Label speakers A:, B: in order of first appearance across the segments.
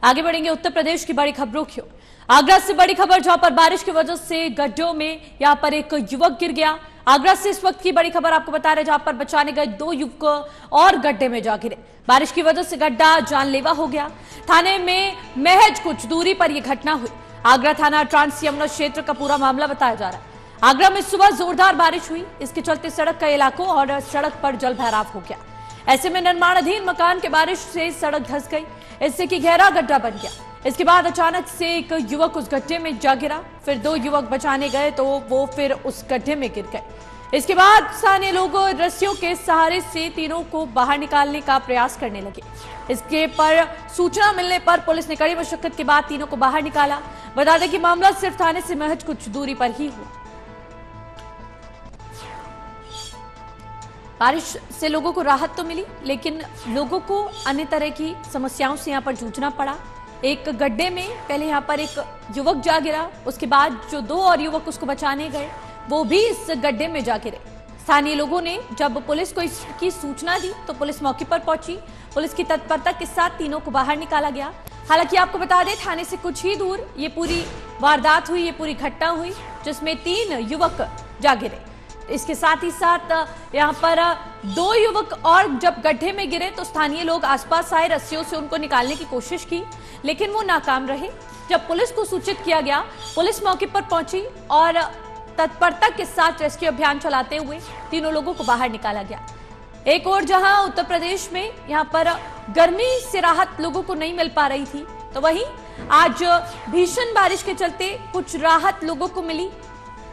A: आगे बढ़ेंगे उत्तर प्रदेश की बड़ी खबरों की ओर। आगरा से बड़ी खबर, जहां पर बारिश की वजह से गड्ढों में यहां पर एक युवक गिर गया। आगरा से इस वक्त की बड़ी खबर आपको बता रहे, जहां पर बचाने गए 2 युवक और गड्ढे में जा गिरे। बारिश की वजह से गड्ढा जानलेवा हो गया। थाने में महज कुछ दूरी पर यह घटना हुई। आगरा थाना ट्रांस यमुना क्षेत्र का पूरा मामला बताया जा रहा है। आगरा में सुबह जोरदार बारिश हुई, इसके चलते सड़क कई इलाकों और सड़क पर जल भराव हो गया। ऐसे में निर्माणाधीन मकान के बारिश से सड़क धंस गई, इससे कि गहरा गड्ढा बन गया। इसके बाद अचानक से एक युवक उस गड्ढे में जा गिरा। फिर 2 युवक बचाने गए तो वो फिर उस गड्ढे में गिर गए। इसके बाद स्थानीय लोग रस्सियों के सहारे से तीनों को बाहर निकालने का प्रयास करने लगे। इसके पर सूचना मिलने पर पुलिस ने कड़ी मशक्कत के बाद तीनों को बाहर निकाला। बता दें कि मामला सिर्फ थाने से महज कुछ दूरी पर ही हुआ। बारिश से लोगों को राहत तो मिली, लेकिन लोगों को अन्य तरह की समस्याओं से यहाँ पर जूझना पड़ा। एक गड्ढे में पहले यहाँ पर एक युवक जा गिरा, उसके बाद जो 2 और युवक उसको बचाने गए वो भी इस गड्ढे में जा गिरे। स्थानीय लोगों ने जब पुलिस को इसकी सूचना दी तो पुलिस मौके पर पहुंची। पुलिस की तत्परता के साथ तीनों को बाहर निकाला गया। हालांकि आपको बता दें, थाने से कुछ ही दूर ये पूरी वारदात हुई, ये पूरी घटना हुई, जिसमें 3 युवक जा गिरे। इसके साथ ही साथ यहाँ पर 2 युवक और जब गड्ढे में गिरे तो स्थानीय लोग आसपास आए, रस्सियों से उनको निकालने की कोशिश की, लेकिन वो नाकाम रहे। जब पुलिस को सूचित किया गया, पुलिस मौके पर पहुंची और तत्परता के साथ रेस्क्यू अभियान चलाते हुए तीनों लोगों को बाहर निकाला गया। एक और जहां उत्तर प्रदेश में यहाँ पर गर्मी से राहत लोगों को नहीं मिल पा रही थी, तो वहीं आज भीषण बारिश के चलते कुछ राहत लोगों को मिली,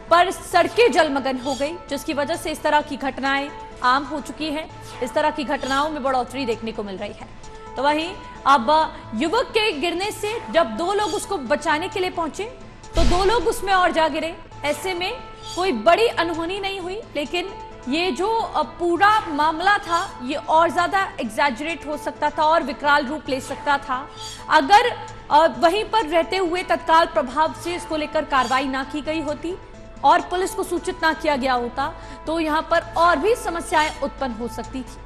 A: पर सड़कें जलमग्न हो गई, जिसकी वजह से इस तरह की घटनाएं आम हो चुकी हैं। इस तरह की घटनाओं में बढ़ोतरी देखने को मिल रही है। तो वहीं अब युवक के गिरने से जब 2 लोग उसको बचाने के लिए पहुंचे तो 2 लोग उसमें और जा गिरे। ऐसे में कोई बड़ी अनहोनी नहीं हुई, लेकिन ये जो पूरा मामला था ये और ज्यादा एग्जैजरेट हो सकता था और विकराल रूप ले सकता था अगर वहीं पर रहते हुए तत्काल प्रभाव से इसको लेकर कार्रवाई ना की गई होती और पुलिस को सूचित ना किया गया होता, तो यहाँ पर और भी समस्याएं उत्पन्न हो सकती थी।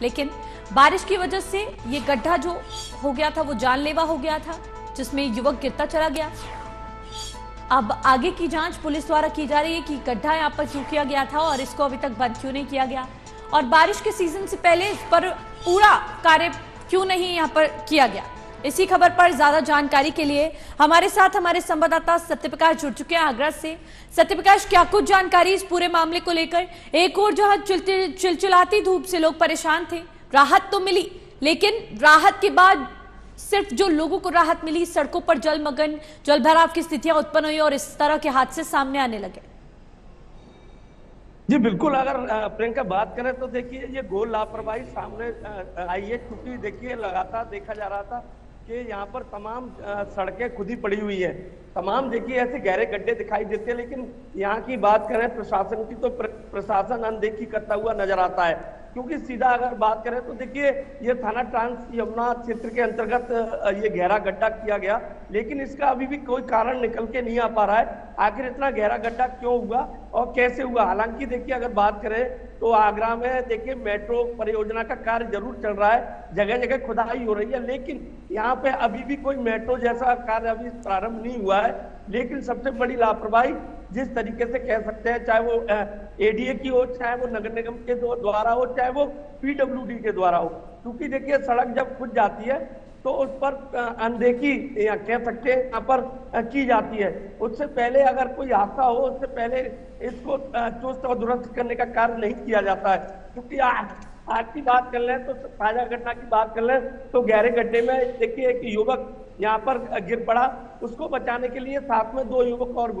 A: लेकिन बारिश की वजह से ये गड्ढा जो हो गया था वो जानलेवा हो गया था, जिसमें युवक गिरता चला गया। अब आगे की जांच पुलिस द्वारा की जा रही है कि गड्ढा यहाँ पर क्यों किया गया था और इसको अभी तक बंद क्यों नहीं किया गया, और बारिश के सीजन से पहले इस पर पूरा कार्य क्यों नहीं यहाँ पर किया गया। इसी खबर पर ज्यादा जानकारी के लिए हमारे साथ हमारे संवाददाता सत्यप्रकाश जुड़ चुके हैं आगरा से। सत्यप्रकाश, क्या कुछ जानकारी इस पूरे मामले को लेकर? एक और जहां चिलचिलाती धूप से लोग परेशान थे, राहत तो मिली, लेकिन राहत के बाद सिर्फ जो लोगों को राहत मिली, सड़कों पर जलमग्न जल भराव की स्थितियां उत्पन्न हुई और इस तरह के हादसे सामने आने लगे।
B: जी बिल्कुल, अगर प्रियंका बात करें तो देखिए ये घोर लापरवाही सामने आई है, क्योंकि देखिए लगातार देखा जा रहा था कि यहाँ पर तमाम सड़कें खुदी पड़ी हुई है। तमाम देखिए ऐसे गहरे गड्ढे दिखाई देते हैं, लेकिन यहाँ की बात करें प्रशासन की तो प्रशासन अनदेखी करता हुआ नजर आता है। क्योंकि सीधा अगर बात करें तो देखिए ये थाना ट्रांस यमुना क्षेत्र के अंतर्गत ये गहरा गड्ढा किया गया, लेकिन इसका अभी भी कोई कारण निकल के नहीं आ पा रहा है। आखिर इतना गहरा गड्ढा क्यों हुआ और कैसे हुआ? हालांकि देखिए अगर बात करें तो आगरा में देखिए मेट्रो परियोजना का कार्य जरूर चल रहा है, जगह जगह खुदाई हो रही है, लेकिन यहाँ पे अभी भी कोई मेट्रो जैसा कार्य अभी प्रारंभ नहीं हुआ है। लेकिन सबसे बड़ी लापरवाही जिस तरीके से कह सकते हैं, चाहे वो एडीए की हो, चाहे वो नगर निगम के द्वारा हो, चाहे वो पीडब्ल्यूडी के द्वारा हो, क्योंकि देखिए सड़क जब खुद जाती है तो उस पर अनदेखी या कह सकते हैं यहाँ पर की जाती है। उससे पहले अगर कोई हादसा हो, उससे पहले इसको चुस्त और दुरुस्त करने का कार्य नहीं किया जाता है। क्योंकि आज की बात कर लें तो ताजा घटना की बात कर लें तो गहरे गड्ढे में देखिए एक युवक यहाँ पर गिर पड़ा, उसको बचाने के लिए साथ में 2 युवक और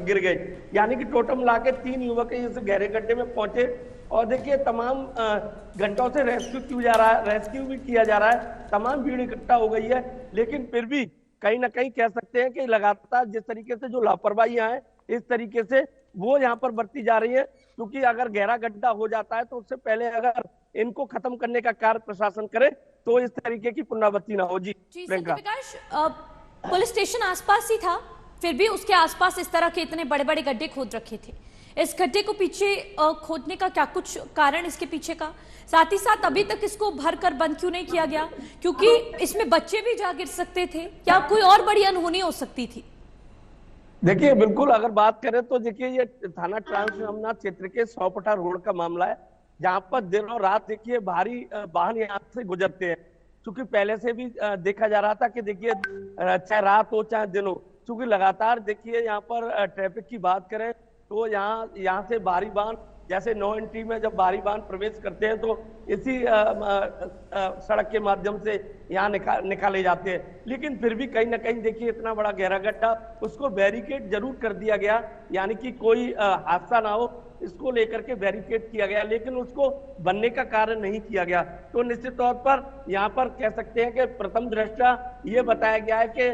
B: गिर गए, यानी कि टोटल मिला के 3 युवक इस गहरे गड्ढे में पहुंचे। और देखिए तमाम घंटों से रेस्क्यू किया जा रहा है, तमाम भीड़ इकट्ठा हो गई है, लेकिन फिर भी कहीं ना कहीं कह सकते हैं कि लगातार जिस तरीके से जो लापरवाहियां हैं इस तरीके से वो यहाँ पर बरती जा रही है। क्योंकि अगर गहरा गड्ढा हो जाता है तो उससे पहले अगर इनको खत्म करने का कार्य प्रशासन करे तो इस तरीके की पुनरावृत्ति ना हो। जी प्रियंका,
A: पुलिस स्टेशन आसपास ही था, फिर भी उसके आसपास इस तरह के इतने बड़े बड़े गड्ढे खोद रखे थे। इस गड्ढे को पीछे खोदने का क्या कुछ कारण इसके पीछे का, साथ ही साथ अभी तक इसको भर कर बंद क्यों नहीं किया गया, क्योंकि इसमें बच्चे भी जा गिर सकते थे, क्या कोई और बड़ी अनहोनी हो सकती थी?
B: देखिए बिल्कुल, अगर बात करें तो देखिए ये थाना ट्रांस रामनाथ क्षेत्र के 100 रोड का मामला है, जहां पर दिन और रात देखिए भारी वाहन यहाँ से गुजरते हैं। क्योंकि पहले से भी देखा जा रहा था कि देखिए चाहे रात हो चाहे दिन हो, क्योंकि लगातार देखिए यहाँ पर ट्रैफिक की बात करें तो यहाँ से भारी वाहन, जैसे नो एंट्री में जब भारी वाहन प्रवेश करते हैं तो इसी सड़क के माध्यम से यहाँ निकाले जाते हैं। लेकिन फिर भी कहीं ना कहीं देखिए इतना बड़ा गहरा गड्ढा, उसको बैरिकेड जरूर कर दिया गया, यानी कि कोई हादसा ना हो इसको लेकर के बैरिकेड किया गया, लेकिन उसको बनने का कार्य नहीं किया गया। तो निश्चित तौर पर यहाँ पर कह सकते हैं कि प्रथम दृष्टया ये बताया गया है कि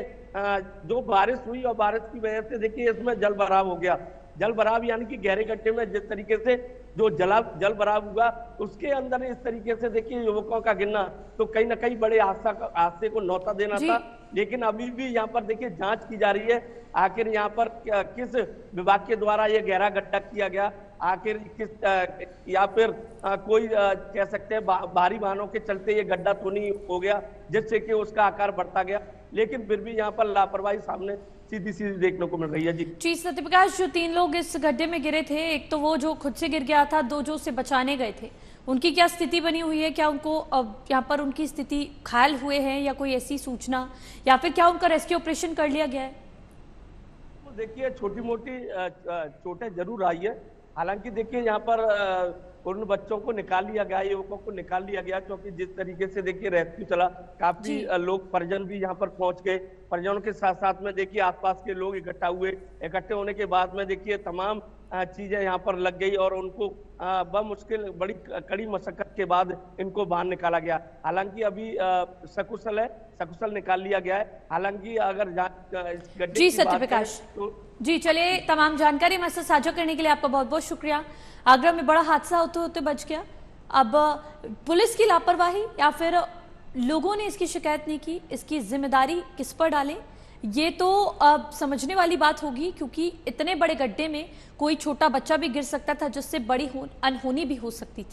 B: जो बारिश हुई और बारिश की वजह से देखिए इसमें जल भराव हो गया। जल भराव यानी कि गहरे गड्ढे में जिस तरीके से जो जल भराव हुआ, उसके अंदर इस तरीके से देखिए युवकों का गिरना तो कहीं ना कहीं बड़े हादसे को न्योता देना था। लेकिन अभी भी यहाँ पर देखिए जांच की जा रही है, आखिर यहाँ पर किस विभाग के द्वारा ये गहरा गड्ढा किया गया, आखिर किस या फिर कोई कह सकते हैं भारी वाहनों के चलते ये गड्ढा तो नहीं हो गया जिससे कि उसका आकार बढ़ता गया। लेकिन फिर भी यहाँ पर लापरवाही सामने सीधी सीधी देखने को मिल रही है। जी
A: सत्यप्रकाश, जो 3 लोग इस गड्ढे में गिरे थे, एक तो वो जो खुद से गिर गया था, 2 जो उसे बचाने गए थे, उनकी क्या स्थिति बनी हुई है? क्या उनको अब यहाँ पर उनकी स्थिति घायल हुए हैं या कोई ऐसी सूचना, या फिर क्या उनका रेस्क्यू ऑपरेशन कर लिया गया है?
B: तो देखिए छोटी मोटी चोटें जरूर आई है। हालांकि देखिए यहाँ पर उन बच्चों को निकाल लिया गया, युवकों को निकाल लिया गया, क्योंकि जिस तरीके से देखिए रेस्क्यू चला, काफी लोग परिजन भी यहाँ पर पहुंच गए। परिजनों के साथ साथ में देखिए आसपास के लोग इकट्ठा हुए। इकट्ठे होने के बाद में देखिए तमाम चीजें यहाँ पर लग गई और उनको बमुश्किल बड़ी कड़ी मशक्कत के बाद इनको बाहर निकाला गया। हालांकि अभी सकुशल है, सकुशल निकाल लिया गया है। हालांकि अगर इस गड्ढे
A: जी सत्यप्रकाश, जी चलिए, तमाम जानकारी हमारे साथ साझा करने के लिए आपका बहुत बहुत शुक्रिया। आगरा में बड़ा हादसा होते होते बच गया। अब पुलिस की लापरवाही या फिर लोगों ने इसकी शिकायत नहीं की, इसकी जिम्मेदारी किस पर डालें, ये तो अब समझने वाली बात होगी, क्योंकि इतने बड़े गड्ढे में कोई छोटा बच्चा भी गिर सकता था, जिससे बड़ी अनहोनी भी हो सकती थी।